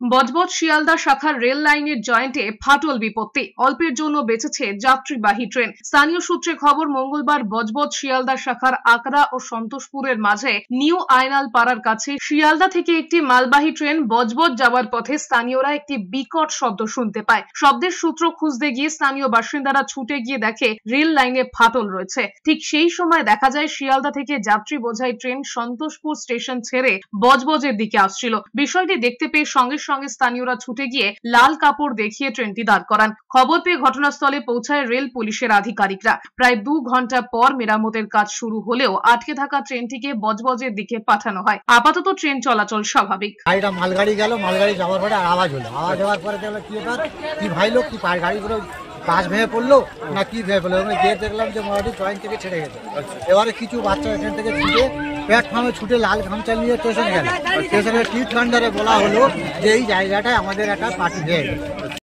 বজবজ শিয়ালদা শাখার রেল লাইনের জয়েন্টে ফাটল বিপত্তি, অল্পের জন্য বেঁচেছে যাত্রীবাহী ট্রেন। স্থানীয় সূত্রে খবর, মঙ্গলবার বজবজ শিয়ালদা শাখার আকরা ও সন্তোষপুরের মাঝে নিউ আয়নাল পাড়ার কাছে শিয়ালদা থেকে একটি মালবাহী ট্রেন বজবজ যাওয়ার পথে স্থানীয়রা একটি বিকট শব্দ শুনতে পায়। শব্দের সূত্র খুঁজতে গিয়ে স্থানীয় বাসিন্দারা ছুটে গিয়ে দেখে রেল লাইনে ফাটল রয়েছে। ঠিক সেই সময় দেখা যায় শিয়ালদা থেকে যাত্রী বোঝাই ট্রেন সন্তোষপুর স্টেশন ছেড়ে বজবজের দিকে আসছিল। বিষয়টি দেখতে পেয়ে সঙ্গে সঙ্গে স্থানীয়রা ছুটে গিয়ে লাল কাপড় দেখিয়ে ট্রেনটি দাঁড় করান। খবর পেয়ে ঘটনাস্থলে পৌঁছায় রেল পুলিশের আধিকারিকরা। প্রায় 2 ঘন্টা পর মেরামতের কাজ শুরু হলেও আটকে থাকা ট্রেনটিকে বজবজের দিকে পাঠানো হয়। আপাতত ট্রেন চলাচল স্বাভাবিক। মালগাড়ি গেল, মালগাড়ি যাওয়ার পরে আওয়াজ হলো, আওয়াজ হওয়ার পরে দেখলাম কি ব্যাপার, কি ভাইলো, কি গাড়িগুলো বাস ভেঙে পড়লো না কি ভেঙে পড়লো। গিয়ে দেখলাম যে মোটামুটি জয়েন্ট থেকে ছেড়ে গেছে। এবারে কিছু বাচ্চা এখান থেকে ছুটে প্ল্যাটফর্মে ছুটে লাল গামছা নিয়ে স্টেশন গেল। স্টেশনের টিট কান্ডারে বলা হলো যে এই জায়গাটায় আমাদের একটা পার্টি হয়ে গেছে।